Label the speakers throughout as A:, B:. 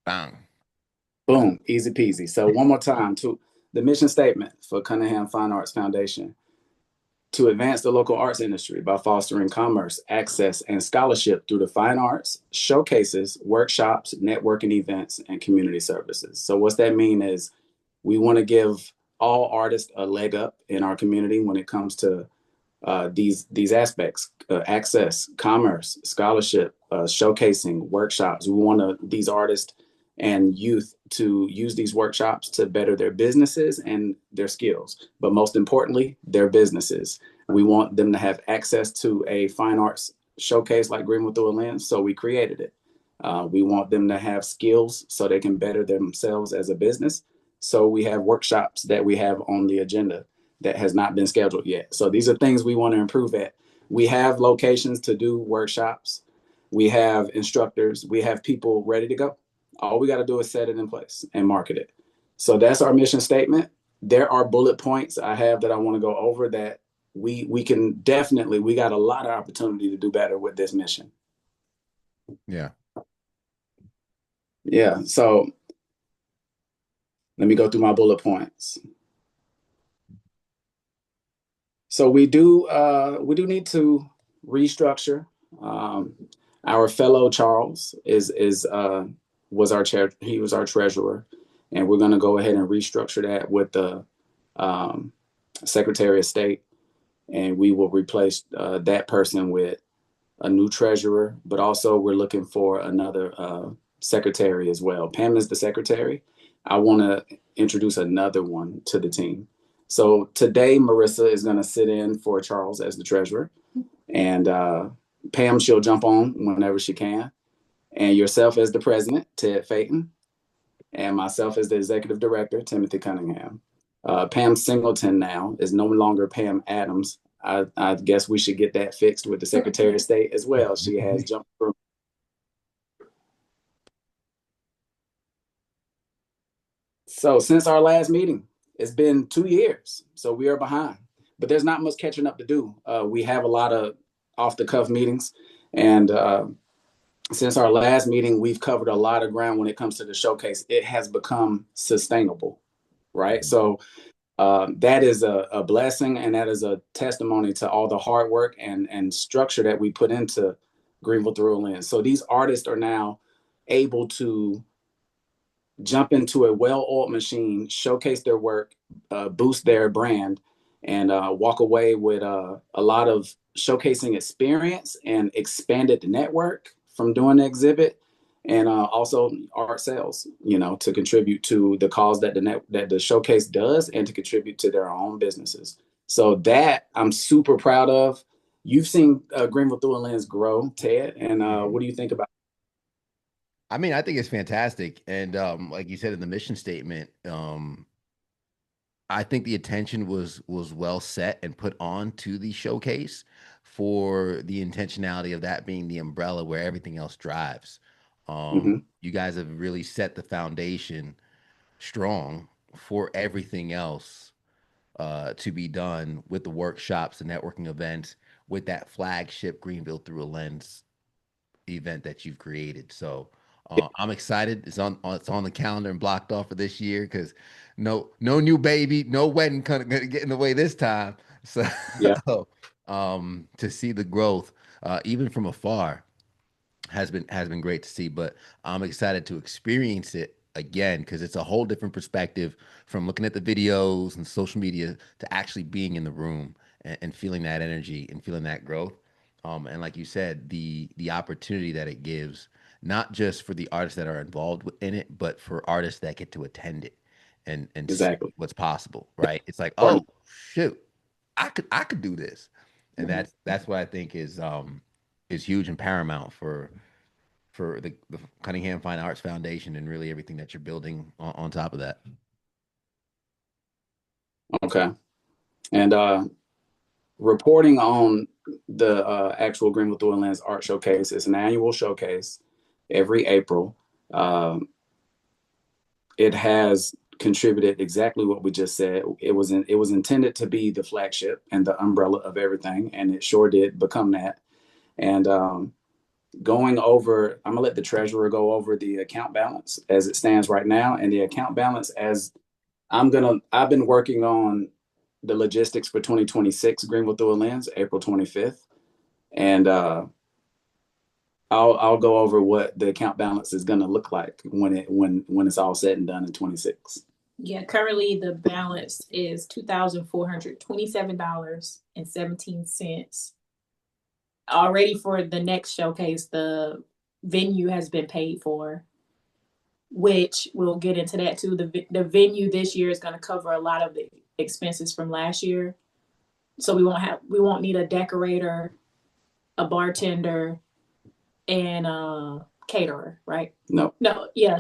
A: Bang.
B: Boom, easy peasy. So one more time to the mission statement for Cunningham Fine Arts Foundation: to advance the local arts industry by fostering commerce, access, and scholarship through the fine arts, showcases, workshops, networking events, and community services. So what's that mean is we want to give all artists a leg up in our community when it comes to these aspects: access, commerce, scholarship, showcasing, workshops. We want these artists and youth to use these workshops to better their businesses and their skills, but most importantly, their businesses. We want them to have access to a fine arts showcase like Greenwood Through a Lens, so we created it. We want them to have skills so they can better themselves as a business. So we have workshops that we have on the agenda that has not been scheduled yet. So these are things we want to improve at. We have locations to do workshops. We have instructors. We have people ready to go. All we got to do is set it in place and market it. So that's our mission statement. There are bullet points I have that I want to go over that we can definitely, we got a lot of opportunity to do better with this mission.
A: Yeah.
B: Yeah. So let me go through my bullet points. So we do need to restructure. Our fellow Charles was our chair. He was our treasurer, and we're going to go ahead and restructure that with the Secretary of State, and we will replace that person with a new treasurer. But also, we're looking for another secretary as well. Pam is the secretary. I want to introduce another one to the team. So today, Marissa is going to sit in for Charles as the treasurer, and Pam, she'll jump on whenever she can, and yourself as the president, Ted Phaeton, and myself as the executive director, Timothy Cunningham. Pam Singleton now is no longer Pam Adams. I guess we should get that fixed with the Secretary of State as well. She has jumped through. So since our last meeting, it's been 2 years. So we are behind, but there's not much catching up to do. We have a lot of off the cuff meetings. And since our last meeting, we've covered a lot of ground when it comes to the showcase. It has become sustainable, right? So that is a blessing, and that is a testimony to all the hard work and structure that we put into Greenville Through a Lens. So these artists are now able to jump into a well-oiled machine, showcase their work, boost their brand, and walk away with a lot of showcasing experience and expanded network from doing the exhibit, and also art sales, to contribute to the cause that the showcase does, and to contribute to their own businesses. So that I'm super proud of. You've seen Greenville Through a Lens grow, Ted, and what do you think about?
A: I mean, I think it's fantastic. And like you said in the mission statement, I think the attention was well set and put on to the showcase for the intentionality of that being the umbrella where everything else drives.
B: Mhm.
A: You guys have really set the foundation strong for everything else to be done with the workshops, the networking events, with that flagship Greenville Through a Lens event that you've created. So I'm excited. It's on the calendar and blocked off for this year because no new baby, no wedding gonna get in the way this time. So
B: Yeah.
A: to see the growth even from afar has been great to see. But I'm excited to experience it again because it's a whole different perspective from looking at the videos and social media to actually being in the room and feeling that energy and feeling that growth. And like you said, the opportunity that it gives, not just for the artists that are involved in it, but for artists that get to attend it and see
B: Exactly.
A: what's possible, right? It's like, oh
B: Important.
A: shoot, I could do this. And that's what I think is huge and paramount for the Cunningham Fine Arts Foundation and really everything that you're building on top of that.
B: Okay. And reporting on the actual Greenville Through a Lens Art Showcase. It's an annual showcase every April. Um, it has contributed exactly what we just said. It was intended to be the flagship and the umbrella of everything, and it sure did become that. And going over, I'm gonna let the treasurer go over the account balance as it stands right now. And the account balance as I've been working on the logistics for 2026 Greenville Through a Lens, April 25th. And I'll go over what the account balance is gonna look like when it's all said and done in 26.
C: Yeah, currently the balance is $2,427.17. Already for the next showcase, the venue has been paid for, which we'll get into that too. The venue this year is going to cover a lot of the expenses from last year, so we won't need a decorator, a bartender, and a caterer, right?
B: No.
C: Yeah,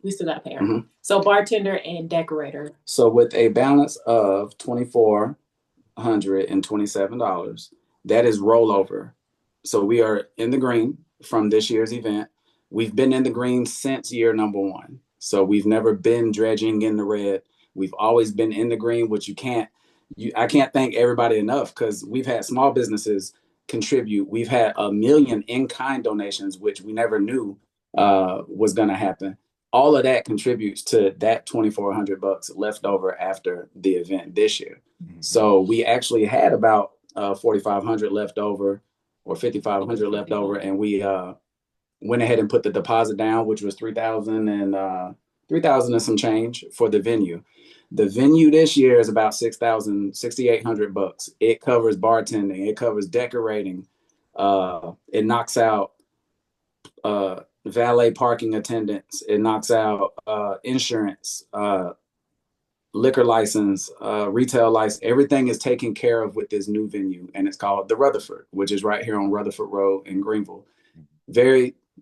C: we still got to pay her. Mm-hmm. So bartender and decorator.
B: So with a balance of $2,427, that is rollover. So we are in the green from this year's event. We've been in the green since year number one. So we've never been dredging in the red. We've always been in the green, which I can't thank everybody enough, because we've had small businesses contribute. We've had 1 million in-kind donations, which we never knew was going to happen. All of that contributes to that $2,400 left over after the event this year. Mm-hmm. So we actually had about 4,500 left over, or 5,500 left over, and we went ahead and put the deposit down, which was 3,000 and some change for the venue. The venue this year is about $6,800. It covers bartending, it covers decorating, it knocks out valet parking attendants, it knocks out insurance, liquor license, retail license. Everything is taken care of with this new venue, and it's called the Rutherford, which is right here on Rutherford Road in Greenville.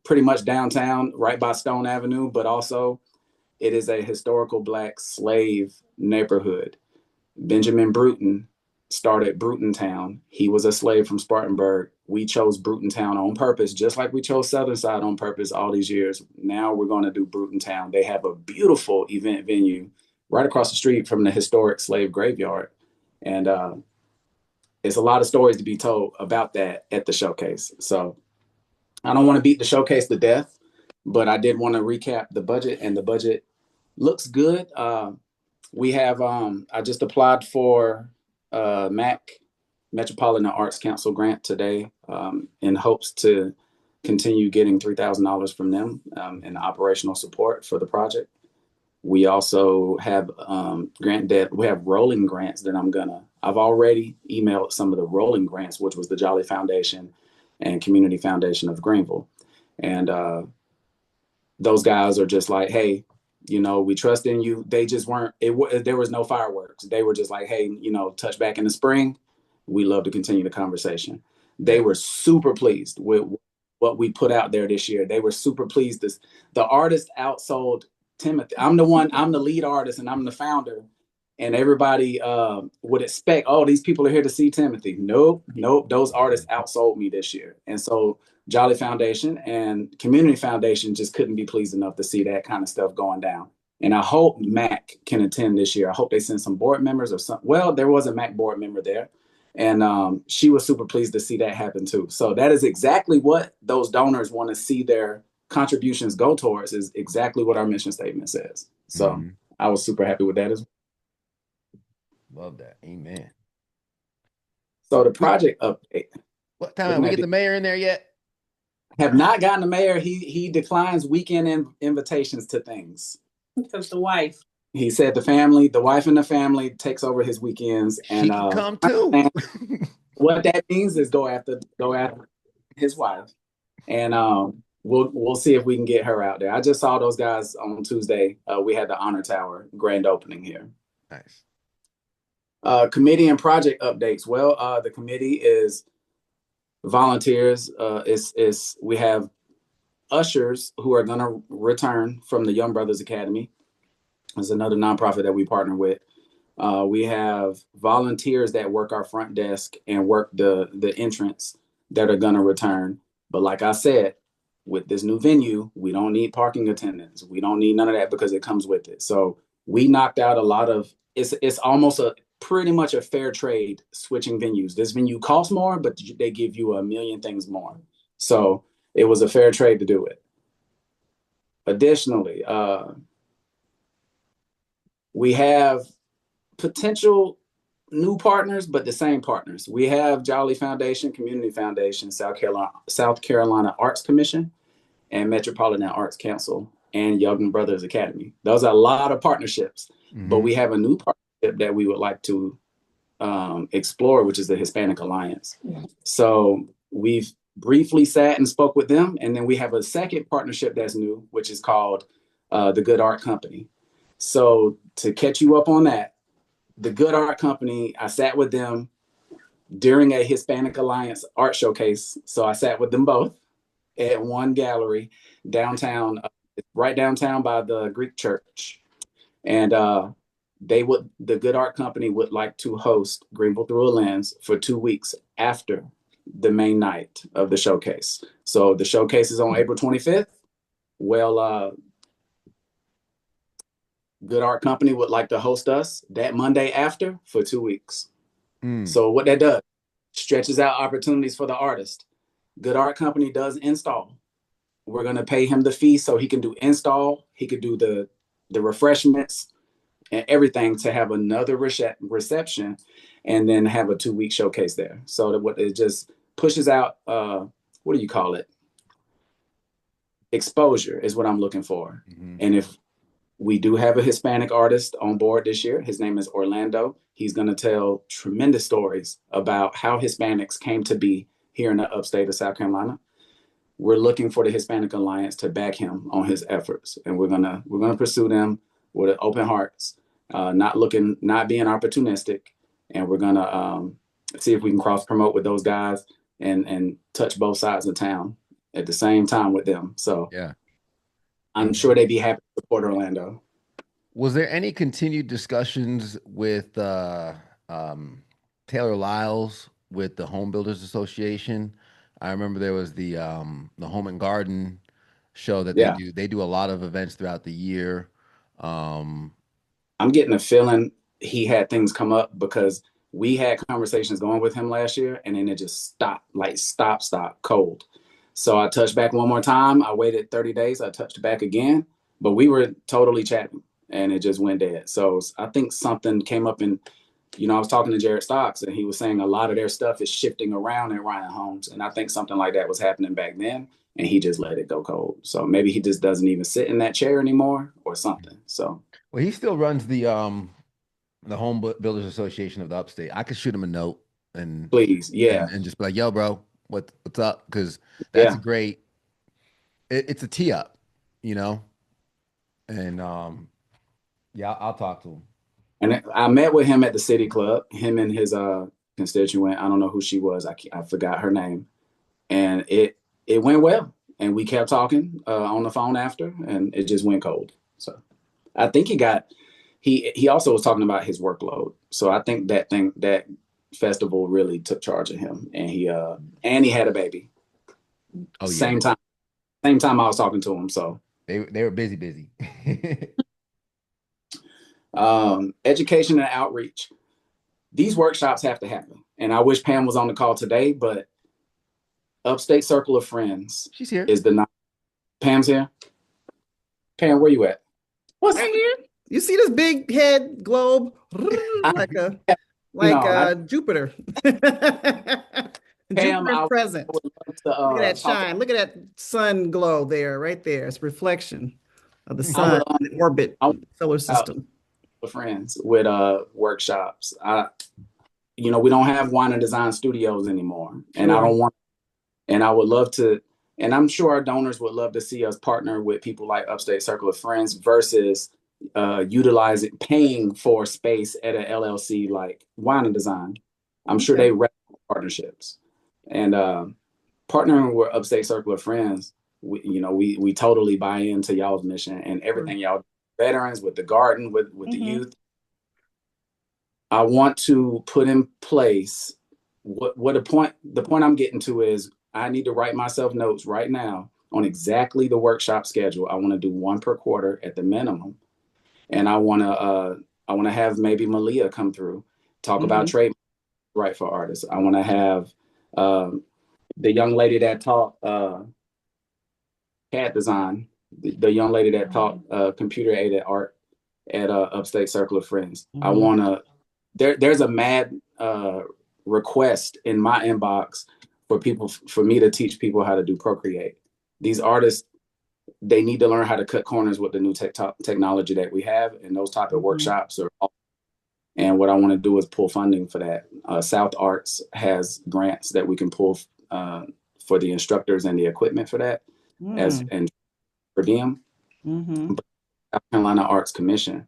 B: Pretty much downtown, right by Stone Avenue, but also it is a historical Black slave neighborhood. Benjamin Bruton started Brutontown. He was a slave from Spartanburg. We chose Brutontown on purpose, just like we chose Southern Side on purpose all these years. Now we're going to do Brutontown. They have a beautiful event venue right across the street from the historic slave graveyard. And it's a lot of stories to be told about that at the showcase. So I don't want to beat the showcase to death, but I did want to recap the budget, and the budget looks good. We have, I just applied for Metropolitan Arts Council grant today, in hopes to continue getting $3,000 from them in operational support for the project. We also have grant debt. We have rolling grants that I've already emailed some of the rolling grants, which was the Jolly Foundation and Community Foundation of Greenville. And those guys are just like, hey, we trust in you. They just there was no fireworks. They were just like, hey, touch back in the spring. We love to continue the conversation. They were super pleased with what we put out there this year. They were super pleased. The artist outsold Timothy. I'm the lead artist, and I'm the founder. And everybody would expect, these people are here to see Timothy. Nope. Those artists outsold me this year. And so Jolly Foundation and Community Foundation just couldn't be pleased enough to see that kind of stuff going down. And I hope MAC can attend this year. I hope they send some board members or something. Well, there was a MAC board member there, and she was super pleased to see that happen too. So that is exactly what those donors want to see their contributions go towards, is exactly what our mission statement says. So I was super happy with that as well.
A: Love that. Amen.
B: So the project update.
A: What time? We get the mayor in there yet?
B: Have not gotten the mayor. He declines weekend invitations to things.
C: Because the wife.
B: He said the wife and the family takes over his weekends, and
A: she can come too.
B: What that means is go after his wife, and we'll see if we can get her out there. I just saw those guys on Tuesday. We had the Honor Tower grand opening here.
A: Nice.
B: Committee and project updates. Well, the committee is volunteers. We have ushers who are going to return from the Young Brothers Academy. It's another nonprofit that we partner with. We have volunteers that work our front desk and work the entrance that are going to return. But like I said, with this new venue, we don't need parking attendants. We don't need none of that because it comes with it. So we knocked out a lot of, it's almost pretty much a fair trade switching venues. This venue costs more, but they give you 1 million things more. So it was a fair trade to do it. Additionally, we have potential new partners, but the same partners. We have Jolly Foundation, Community Foundation, South Carolina Arts Commission, and Metropolitan Arts Council, and Young Brothers Academy. Those are a lot of partnerships, but we have a new partnership that we would like to explore, which is the Hispanic Alliance. So we've briefly sat and spoke with them, and then we have a second partnership that's new, which is called the Good Art Company. So to catch you up on that, the Good Art Company, I sat with them during a Hispanic Alliance art showcase. So I sat with them both at one gallery downtown, right downtown by the Greek church. And the Good Art Company would like to host Greenville Through a Lens for 2 weeks after the main night of the showcase. So the showcase is on April 25th. Well, Good Art Company would like to host us that Monday after for 2 weeks. So what that does, stretches out opportunities for the artist. Good Art Company does install. We're going to pay him the fee so he can do install. He could do the refreshments and everything to have another reception and then have a 2-week showcase there. So that what it just pushes out, what do you call it? Exposure is what I'm looking for. And if we do have a Hispanic artist on board this year, his name is Orlando. He's going to tell tremendous stories about how Hispanics came to be here in the upstate of South Carolina. We're looking for the Hispanic Alliance to back him on his efforts, and we're gonna pursue them with open hearts, not being opportunistic, and we're gonna see if we can cross promote with those guys and touch both sides of town at the same time with them. So
A: Yeah.
B: I'm sure they'd be happy to support Orlando.
A: Was there any continued discussions with Taylor Lyles with the Home Builders Association? I remember there was the Home and Garden show that they
B: Yeah,
A: do. They do a lot of events throughout the year. Um,
B: I'm getting a feeling he had things come up because we had conversations going with him last year, and then it just stopped, like stop, cold. So I touched back one more time. I waited 30 days. I touched back again, but we were totally chatting, and it just went dead. So I think something came up in, I was talking to Jared Stocks, and he was saying a lot of their stuff is shifting around at Ryan Homes, and I think something like that was happening back then, and he just let it go cold. So maybe he just doesn't even sit in that chair anymore, or something. So
A: well, he still runs the Builders Association of the Upstate. I could shoot him a note and
B: please, yeah,
A: and just be like, "Yo, bro, what's up?" Because that's a
B: yeah.
A: great. It's a tee up, you know, and yeah, I'll talk to him.
B: And I met with him at the City Club. Him and his constituent. I don't know who she was. I forgot her name. And it went well. And we kept talking on the phone after, and it just went cold. So I think he also was talking about his workload. So I think that festival really took charge of him, and he had a baby.
A: Oh yeah,
B: Same time I was talking to him. So
A: they were busy.
B: education and outreach. These workshops have to happen. And I wish Pam was on the call today, but Upstate Circle of Friends
A: She's here.
B: is Pam's here. Pam, where you at?
D: What's right here? You see this big head globe like Jupiter.
B: Pam,
D: Jupiter's present. Look at that shine. Look at that sun glow there, right there. It's a reflection of the sun in the orbit, solar system.
B: Friends with workshops. We don't have wine and design studios anymore, and I don't want. And I would love to, and I'm sure our donors would love to see us partner with people like Upstate Circle of Friends versus paying for space at an LLC like Wine and Design. I'm sure they rep partnerships, and partnering with Upstate Circle of Friends, we totally buy into y'all's mission and everything y'all veterans with the garden with the youth. I want to put in place the point I'm getting to is I need to write myself notes right now on exactly the workshop schedule. I want to do one per quarter at the minimum. And I want to have maybe Malia come through, talk about trade right for artists. I want to have the young lady that taught CAD design, the young lady that taught computer aided art at Upstate Circle of Friends. I want to, there's a mad request in my inbox for me to teach people how to do Procreate. These artists, they need to learn how to cut corners with the new technology that we have, and those type of workshops are. And what I want to do is pull funding for that. South Arts has grants that we can pull for the instructors and the equipment for that, and per diem. But South Carolina Arts Commission,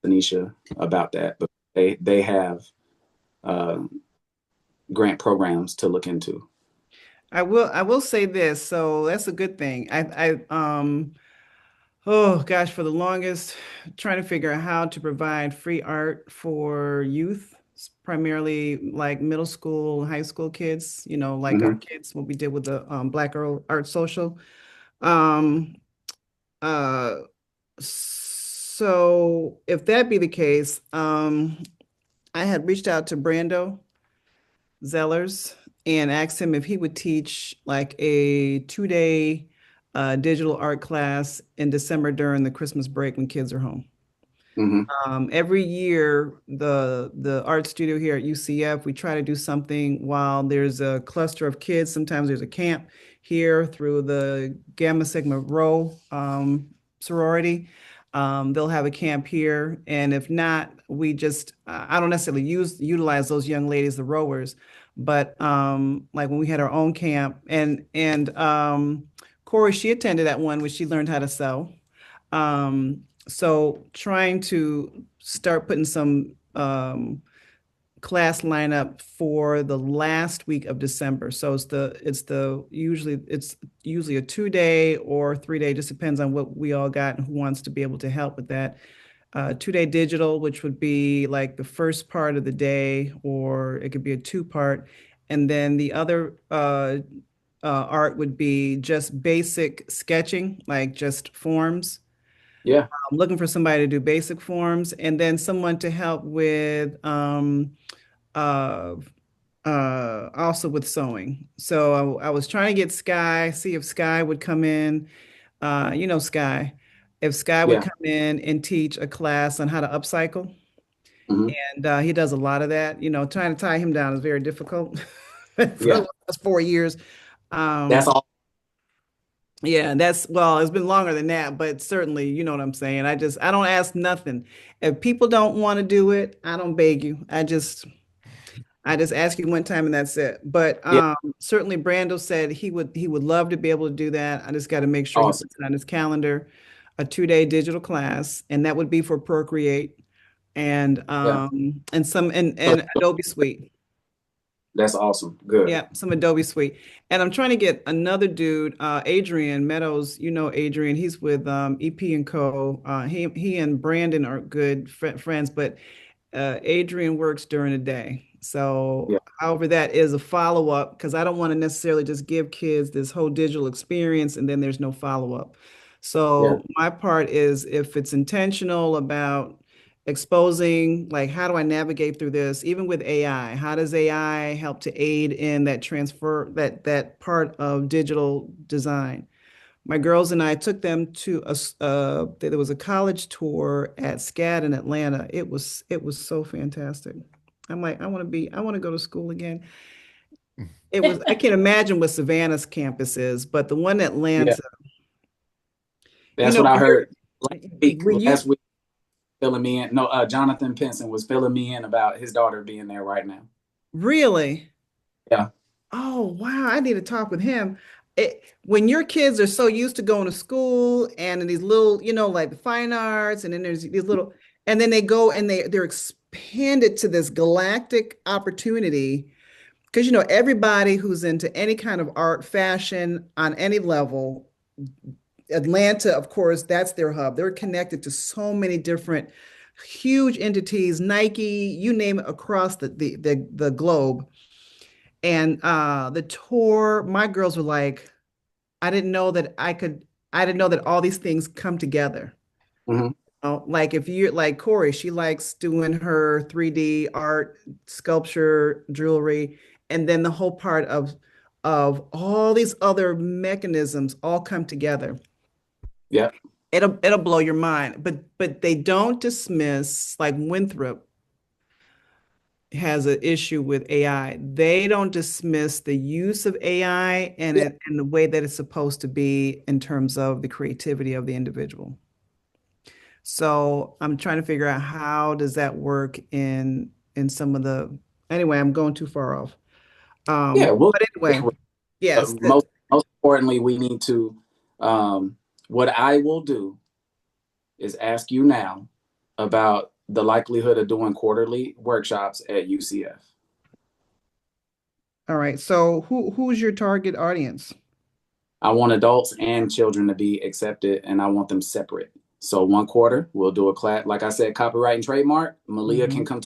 B: Tanisha about that, but they have grant programs to look into.
D: I will say this, so that's a good thing. Oh gosh, for the longest, trying to figure out how to provide free art for youth, primarily like middle school, high school kids, like our kids, what we did with the Black Girl Art Social. Um, uh, so if that be the case, I had reached out to Brando Zellers and asked him if he would teach like a 2-day digital art class in December during the Christmas break when kids are home. Every year, the art studio here at UCF, we try to do something while there's a cluster of kids. Sometimes there's a camp here through the Gamma Sigma Rho sorority. They'll have a camp here, and if not, we just I don't necessarily utilize those young ladies, the rowers, but like when we had our own camp, and Corey, she attended that one where she learned how to sew. So trying to start putting some class lineup for the last week of December. So usually a 2-day or 3-day, just depends on what we all got and who wants to be able to help with that. 2-day digital, which would be like the first part of the day, or it could be a 2-part. And then the other art would be just basic sketching, like just forms.
B: Yeah.
D: I'm looking for somebody to do basic forms, and then someone to help with also with sewing. So I was trying to get Sky, see if Sky would come in. Sky, if Sky would come in and teach a class on how to upcycle. And he does a lot of that. Trying to tie him down is very difficult for the last 4 years.
B: That's all.
D: Yeah, it's been longer than that, but certainly, you know what I'm saying. I don't ask nothing. If people don't want to do it, I don't beg you. I just ask you one time and that's it. But certainly Brando said he would love to be able to do that. I just got to make sure he puts it on his calendar, a 2-day digital class, and that would be for Procreate and Adobe Suite.
B: That's awesome. Good.
D: Yeah, some Adobe Suite. And I'm trying to get another dude, Adrian Meadows. Adrian, he's with EP and Co. He and Brandon are good friends, but Adrian works during the day. So however, that is a follow-up, because I don't want to necessarily just give kids this whole digital experience and then there's no follow-up. So my part is, if it's intentional about exposing, like, how do I navigate through this, even with AI? How does AI help to aid in that transfer, that part of digital design? My girls and I took them to there was a college tour at SCAD in Atlanta. It was so fantastic. I'm like, I want to go to school again. I can't imagine what Savannah's campus is, but the one in Atlanta.
B: That's what I heard last week. Filling me in. No, Jonathan Pinson was filling me in about his daughter being there right now.
D: Really?
B: Yeah.
D: Oh, wow. I need to talk with him. When your kids are so used to going to school and in these little, like the fine arts, and then there's these little, and then they go and they're expanded to this galactic opportunity, because, everybody who's into any kind of art, fashion on any level, Atlanta, of course, that's their hub. They're connected to so many different huge entities, Nike, you name it, across the globe. And the tour, my girls were like, I didn't know that all these things come together. Like, if you're like Corey, she likes doing her 3D art, sculpture, jewelry, and then the whole part of of all these other mechanisms all come together.
B: Yeah.
D: It'll blow your mind. But they don't dismiss, like Winthrop has an issue with AI. They don't dismiss the use of AI and
B: Yeah.
D: and the way that it's supposed to be in terms of the creativity of the individual. So I'm trying to figure out how does that work in some of the, anyway, I'm going too far off.
B: Yeah.
D: But anyway, yes,
B: Most importantly, we need to, what I will do is ask you now about the likelihood of doing quarterly workshops at UCF.
D: all right. So who's your target audience?
B: I want adults and children to be accepted, and I want them separate. So 1 quarter, we'll do a class. Like I said, copyright and trademark. Malia can come.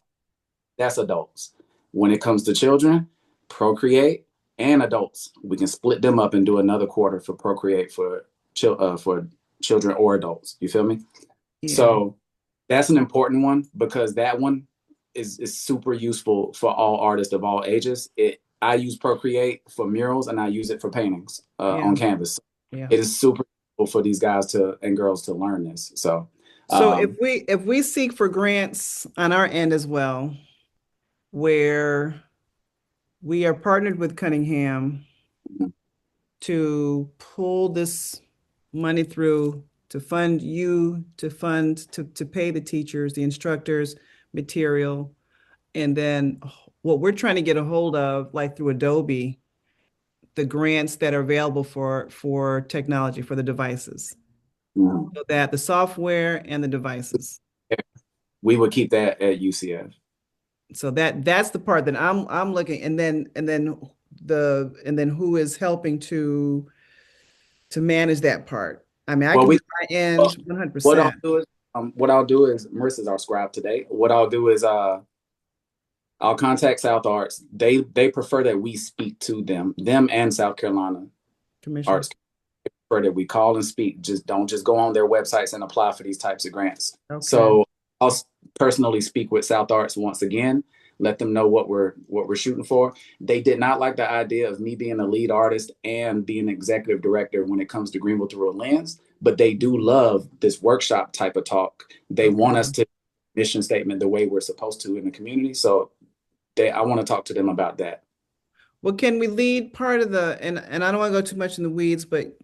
B: That's adults. When it comes to children, Procreate and adults, we can split them up and do another quarter for Procreate for children or adults. You feel me?
D: Yeah.
B: So that's an important one because that one is super useful for all artists of all ages. I use Procreate for murals and I use it for paintings on canvas.
D: Yeah.
B: It is super useful for these guys and girls to learn this. So
D: if we seek for grants on our end as well, where we are partnered with Cunningham to pull this money through to fund you, to pay the teachers, the instructors, material, and then what we're trying to get a hold of, like through Adobe, the grants that are available for technology, for the devices, so that the software and the devices.
B: We would keep that at UCF.
D: So that's the part that I'm looking, and then who is helping to manage that part. I mean, I can do my end 100%.
B: What I'll do is Marissa's our scribe today. What I'll do is I'll contact South Arts. They prefer that we speak to them and South Carolina
D: Commission.
B: Arts prefer that we call and speak. Don't just go on their websites and apply for these types of grants.
D: Okay.
B: So I'll personally speak with South Arts once again, let them know what we're shooting for. They did not like the idea of me being a lead artist and being executive director when it comes to Greenville Through a Lens, but they do love this workshop type of talk. They want us to mission statement the way we're supposed to in the community. So I want to talk to them about that.
D: Well, can we lead part of the, and I don't want to go too much in the weeds, but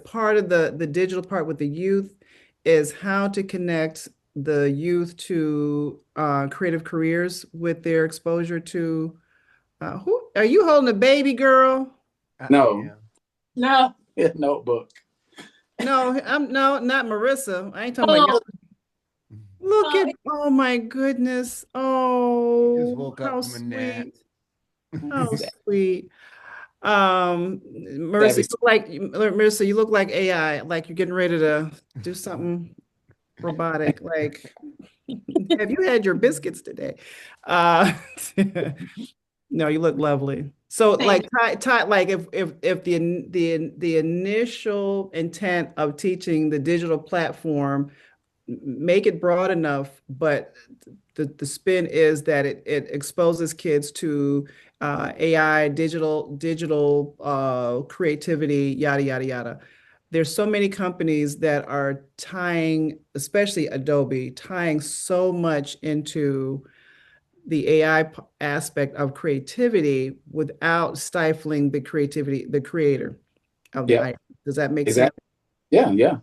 D: part of the digital part with the youth is how to connect the youth to creative careers with their exposure to who are you holding a baby, girl?
B: No.
C: Notebook.
D: No, not Marissa. I ain't talking about you. Look at, oh my goodness. Oh,
A: Just woke up
D: how
A: from a nap.
D: sweet. How sweet. Marissa, you look like AI, like you're getting ready to do something robotic. Like, have you had your biscuits today? No, you look lovely. So, like, like if the initial intent of teaching the digital platform, make it broad enough, but the spin is that it exposes kids to AI, digital creativity, yada yada yada. There's so many companies that are tying, especially Adobe, tying so much into the AI aspect of creativity without stifling the creativity, the creator of the item. Does that make sense?
B: Yeah.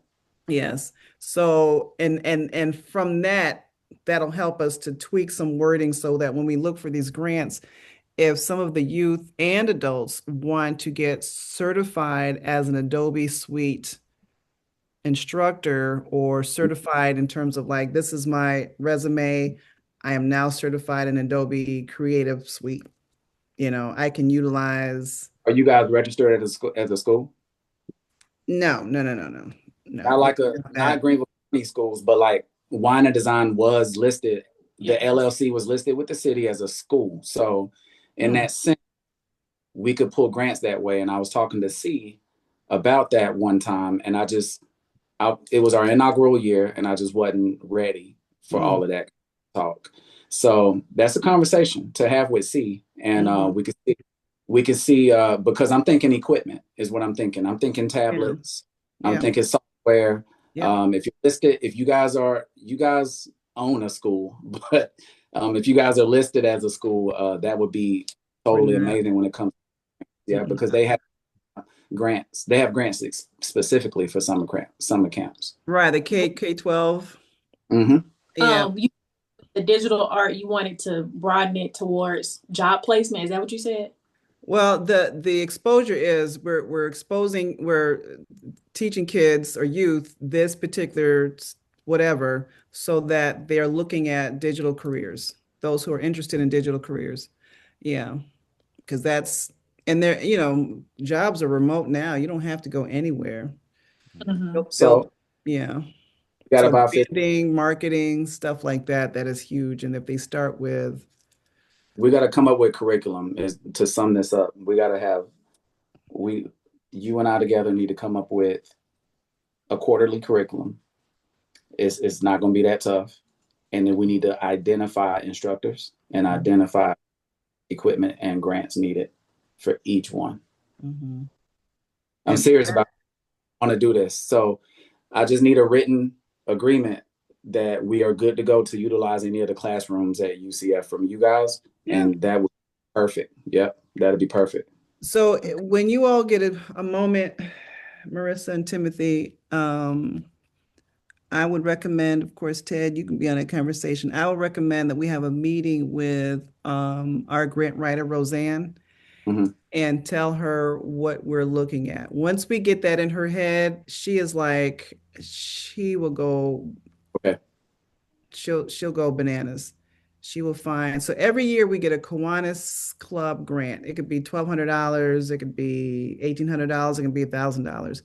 D: Yes. So, and from that, that'll help us to tweak some wording so that when we look for these grants, if some of the youth and adults want to get certified as an Adobe Suite instructor or certified in terms of like, this is my resume, I am now certified in Adobe Creative Suite. I can utilize.
B: Are you guys registered at a school?
D: No.
B: Not like not Greenville County schools, but like Wine and Design was listed. The LLC was listed with the city as a school. So in that sense, we could pull grants that way. And I was talking to C about that one time, and it was our inaugural year, and I just wasn't ready for all of that talk. So that's a conversation to have with C, and we could see we can see because I'm thinking equipment is what I'm thinking. I'm thinking
D: Yeah.
B: tablets. I'm
D: Yeah.
B: thinking software.
D: Yep.
B: If you're listed, if you guys own a school, but if you guys are listed as a school, that would be
D: We're
B: totally
D: not.
B: amazing when it comes. Yeah, because they have grants. They have grants specifically for summer camps.
D: Right. The K-12.
B: Hmm.
D: Yeah.
C: You the digital art, you wanted to broaden it towards job placement. Is that what you said?
D: Well, the exposure is we're teaching kids or youth this particular whatever so that they're looking at digital careers, those who are interested in digital careers. Yeah, because that's and they're, jobs are remote now. You don't have to go anywhere.
C: Mm-hmm.
D: They'll
B: So
D: yeah.
B: we got
D: So
B: about 50.
D: branding, marketing, stuff like that, that is huge. And if they start with
B: We got to come up with curriculum. Is to sum this up. We got to have we you and I together need to come up with a quarterly curriculum. It's not going to be that tough, and then we need to identify instructors and identify equipment and grants needed for each one.
D: Mhm.
B: I'm
D: And
B: serious about want to do this. So I just need a written agreement that we are good to go to utilize any of the classrooms at UCF from you guys.
D: yeah.
B: And that would be perfect. Yep, that'd be perfect.
D: So when you all get a moment, Marissa and Timothy, I would recommend, of course, Ted, you can be on a conversation. I would recommend that we have a meeting with our grant writer, Roseanne,
B: Hmm.
D: and tell her what we're looking at. Once we get that in her head, she is like, she will go,
B: Okay.
D: she'll go bananas. She will find. So every year we get a Kiwanis Club grant. It could be $1,200, it could be $1,800, it can be $1,000.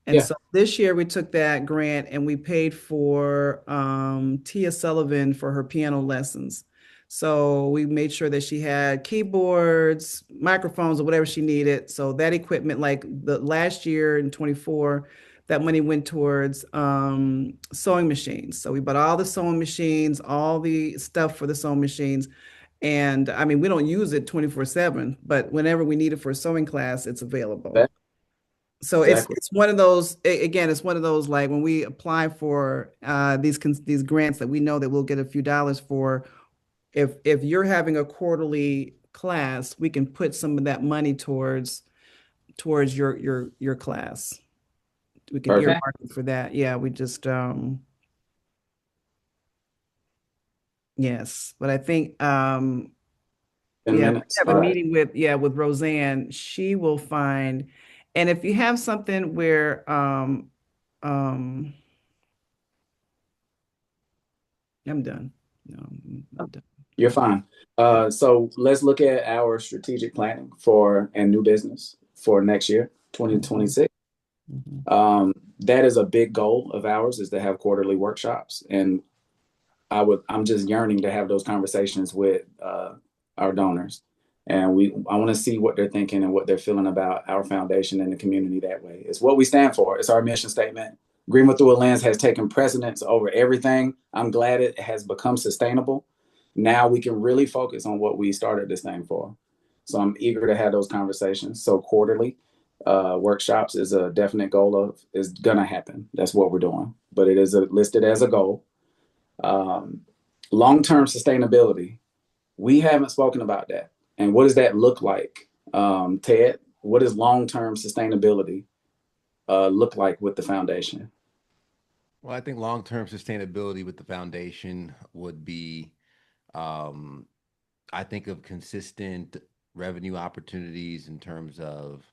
D: And
B: Yeah.
D: so this year we took that grant and we paid for Tia Sullivan for her piano lessons. So we made sure that she had keyboards, microphones, or whatever she needed. So that equipment, like the last year in 24, that money went towards sewing machines. So we bought all the sewing machines, all the stuff for the sewing machines. And I mean, we don't use it 24/7, but whenever we need it for a sewing class, it's available. So it's
B: Exactly.
D: it's one of those again, it's one of those like when we apply for these grants that we know that we'll get a few dollars for, if you're having a quarterly class, we can put some of that money towards your class. We can
B: Perfect.
C: Okay.
D: earmark it for that. Yeah, we just yes. But I think
B: 10
D: yeah, we
B: minutes.
D: have a
B: All right.
D: meeting with Roseanne. She will find, and if you have something where um I'm done. No, I'm done.
B: You're fine. So let's look at our strategic planning for and new business for next year,
D: Mhm,
B: 2026.
D: mhm.
B: That is a big goal of ours is to have quarterly workshops. And I'm just yearning to have those conversations with our donors. And I want to see what they're thinking and what they're feeling about our foundation and the community that way. It's what we stand for. It's our mission statement. Greenwood Through a Lens has taken precedence over everything. I'm glad it has become sustainable. Now we can really focus on what we started this thing for. So I'm eager to have those conversations. So quarterly workshops is a definite goal of is gonna happen. That's what we're doing. But it is listed as a goal. um, long-term sustainability. We haven't spoken about that. And what does that look like, Ted? What does long-term sustainability look like with the foundation?
A: Well, I think long-term sustainability with the foundation would be, um, I think of consistent revenue opportunities in terms of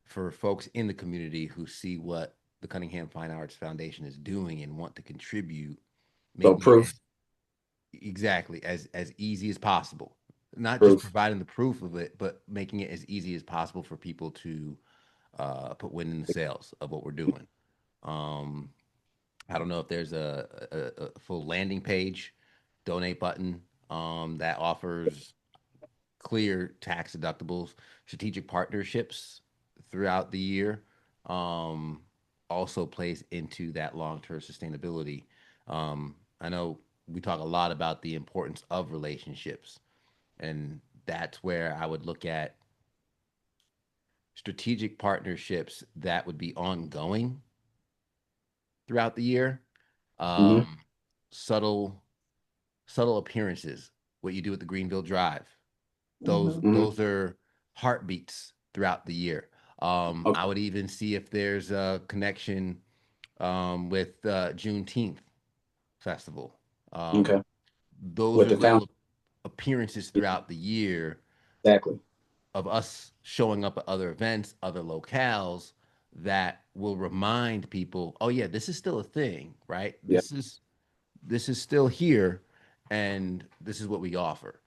A: for folks in the community who see what the Cunningham Fine Arts Foundation is doing and want to contribute,
B: So
A: making it
B: proof,
A: as exactly as easy as possible. Not just
B: proof.
A: providing the proof of it, but making it as easy as possible for people to put wind in the sails of what we're doing. Um, I don't know if there's a full landing page, donate button that offers clear tax deductibles, strategic partnerships throughout the year. Um, Also plays into that long-term sustainability. I know we talk a lot about the importance of relationships, and that's where I would look at strategic partnerships that would be ongoing throughout the year.
B: Hmm.
A: Um, subtle, subtle appearances, what you do with the Greenville Drive. Those
C: Mhm.
B: Hmm.
A: those are heartbeats throughout the year. I
B: Okay.
A: would even see if there's a connection with Juneteenth festival. Um,
B: Okay.
A: those
B: With
A: are
B: the found.
A: little appearances throughout the year
B: Exactly.
A: of us showing up at other events, other locales that will remind people, oh yeah, this is still a thing, right?
B: Yeah.
A: This is still here, and this is what we offer.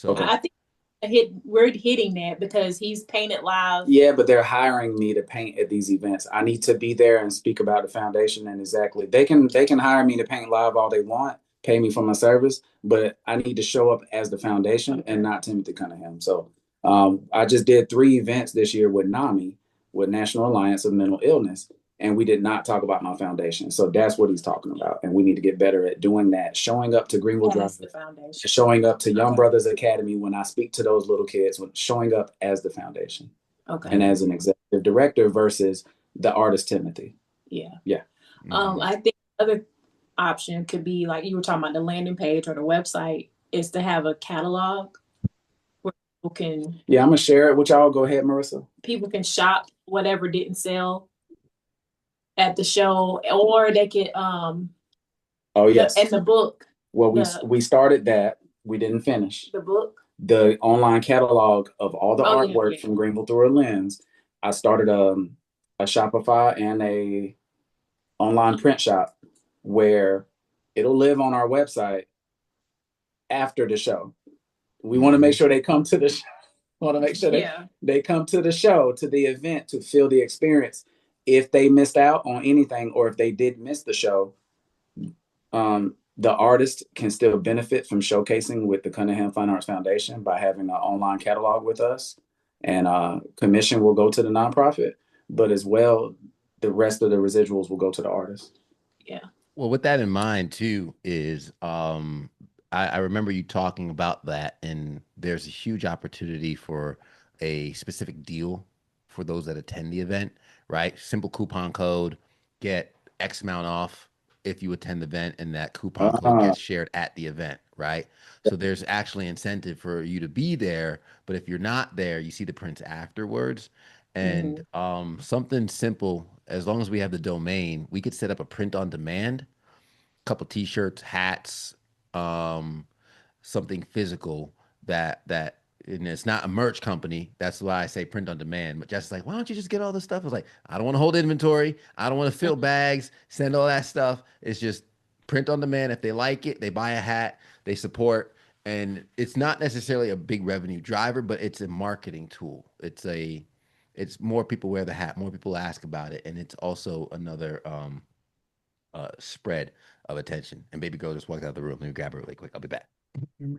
B: Okay.
C: I
A: So
C: think we're hitting that because he's painted live.
B: Yeah, but they're hiring me to paint at these events. I need to be there and speak about the foundation, and exactly they can hire me to paint live all they want, pay me for my service, but I need to show up as the foundation and not Timothy Cunningham. So I just did 3 events this year with NAMI, with National Alliance of Mental Illness, and we did not talk about my foundation. So that's what he's talking about, and we need to get better at doing that, showing up to Greenville Drive,
C: As the foundation.
B: showing up to Young
C: Okay.
B: Brothers Academy when I speak to those little kids, showing up as the foundation and
C: Okay.
B: as an executive director versus the artist Timothy.
C: Yeah.
B: Yeah.
A: mhm.
C: I think the other option could be like you were talking about the landing page or the website is to have a catalog where
B: Yeah, I'm gonna share it with y'all. Go ahead, Marissa.
C: people can shop whatever didn't sell at the show, or they could
B: Oh
C: the and
B: yes.
C: the book,
B: Well, we
C: the
B: we started that. We didn't finish
C: the book.
B: the online catalog of all the
C: Oh yeah,
B: artwork
C: yeah.
B: from Greenville through a lens. I started a Shopify and a online print shop where it'll live on our website after the show. We want to make
A: Mhm.
B: sure they come to the show. Want to make sure
C: Yeah.
B: they come to the show, to the event, to feel the experience. If they missed out on anything, or if they did miss the show, the artist can still benefit from showcasing with the Cunningham Fine Arts Foundation by having an online catalog with us, and commission will go to the nonprofit, but as well, the rest of the residuals will go to the artist.
C: Yeah.
A: Well, with that in mind too, is I remember you talking about that, and there's a huge opportunity for a specific deal for those that attend the event, right? Simple coupon code, get X amount off if you attend the event, and that coupon code
B: Uh,
A: gets shared at the event, right? So there's actually incentive for you to be there, but if you're not there, you see the prints afterwards. And
C: Hmm.
A: something simple, as long as we have the domain, we could set up a print on demand, couple t-shirts, hats, um, something physical that and it's not a merch company. That's why I say print on demand. But just like, why don't you just get all this stuff? I was like, I don't want to hold inventory. I don't want to fill bags, send all that stuff. It's just print on demand. If they like it, they buy a hat, they support. And it's not necessarily a big revenue driver, but it's a marketing tool. It's more people wear the hat, more people ask about it, and it's also another spread of attention. And baby girl just walked out of the room. Let me grab her really quick. I'll be back.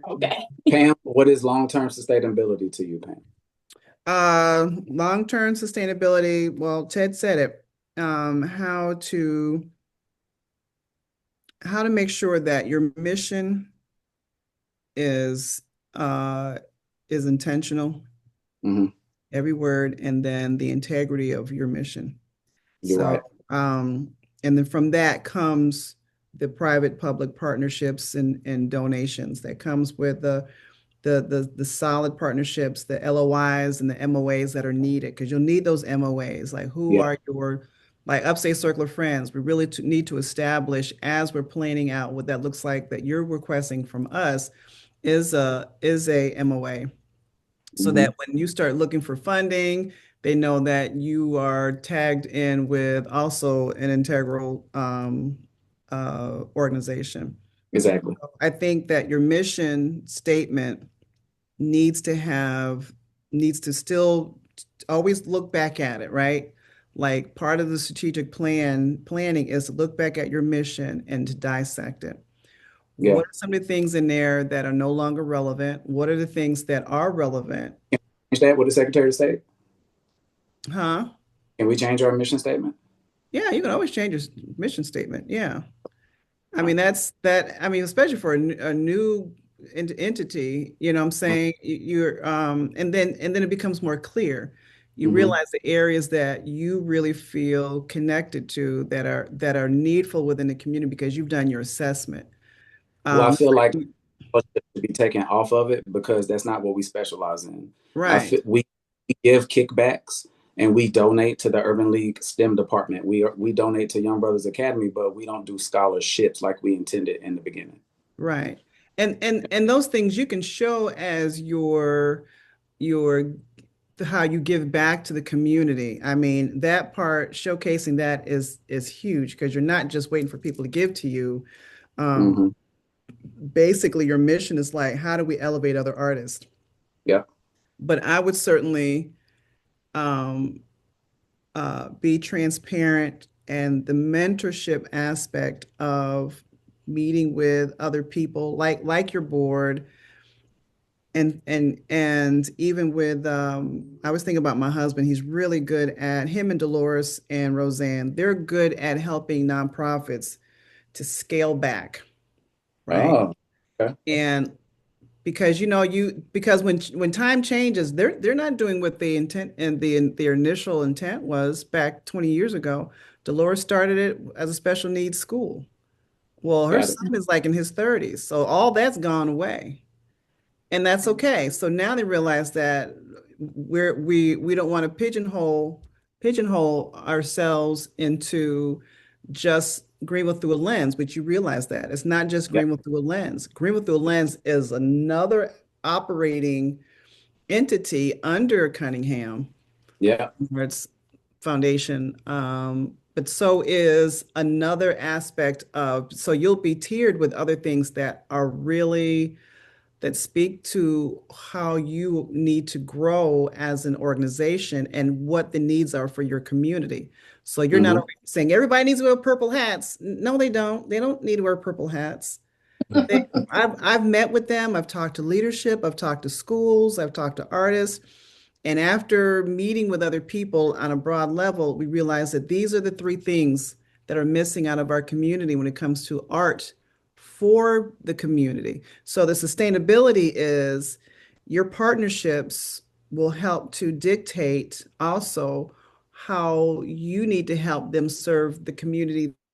C: Okay.
B: Pam, what is long-term sustainability to you, Pam?
D: Long-term sustainability, well, Ted said it. How to make sure that your mission is uh is intentional,
B: Hmm.
D: every word, and then the integrity of your mission.
B: You're
D: So,
B: right.
D: and then from that comes the private-public partnerships and donations that comes with the solid partnerships, the LOIs and the MOAs that are needed, because you'll need those MOAs. Like, who
B: Yeah.
D: are your, like, Upstate Circle of Friends? We really need to establish, as we're planning out what that looks like, that you're requesting from us is a MOA, so
B: Hmm.
D: that when you start looking for funding, they know that you are tagged in with also an integral organization.
B: Exactly.
D: I think that your mission statement needs to have needs to still always look back at it, right? Like, part of the strategic planning is to look back at your mission and to dissect it.
B: Yeah.
D: What are some of the things in there that are no longer relevant? What are the things that are relevant?
B: Change that with the Secretary of State.
D: Huh?
B: Can we change our mission statement?
D: Yeah, you can always change your mission statement. Yeah. I mean, that's that. I mean, especially for a new entity, you know what I'm saying? You're, and then it becomes more clear. You
B: Hmm.
D: realize the areas that you really feel connected to that are needful within the community because you've done your assessment.
B: Well, I
D: Um,
B: feel like to be taken off of it because that's not what we specialize in. I
D: right,
B: feel we give kickbacks and we donate to the Urban League STEM department. We donate to Young Brothers Academy, but we don't do scholarships like we intended in the beginning.
D: right. And those things you can show as your how you give back to the community. I mean, that part showcasing that is huge because you're not just waiting for people to give to you. Um,
B: Hmm.
D: Basically, your mission is like, how do we elevate other artists?
B: Yeah.
D: But I would certainly um, be transparent and the mentorship aspect of meeting with other people like your board and even with I was thinking about my husband. He's really good at him and Dolores and Roseanne. They're good at helping nonprofits to scale back, right?
B: Oh, okay.
D: And because you know you because when time changes, they're not doing what the intent and their initial intent was back 20 years ago. Dolores started it as a special needs school. Well, her
B: Got it.
D: son is like in his 30s, so all that's gone away. And that's okay. So now they realize that we don't want to pigeonhole ourselves into just Greenville through a lens, but you realize that it's not just
B: Yeah.
D: Greenville through a lens. Greenville through a lens is another operating entity under Cunningham
B: Yeah.
D: Arts Foundation. But so is another aspect of, so you'll be tiered with other things that are really that speak to how you need to grow as an organization and what the needs are for your community. So you're not
B: Hmm.
D: saying everybody needs to wear purple hats. No, they don't. They don't need to wear purple hats. I've met with them. I've talked to leadership. I've talked to schools. I've talked to artists. And after meeting with other people on a broad level, we realized that these are the three things that are missing out of our community when it comes to art for the community. So the sustainability is your partnerships will help to dictate also how you need to help them serve the community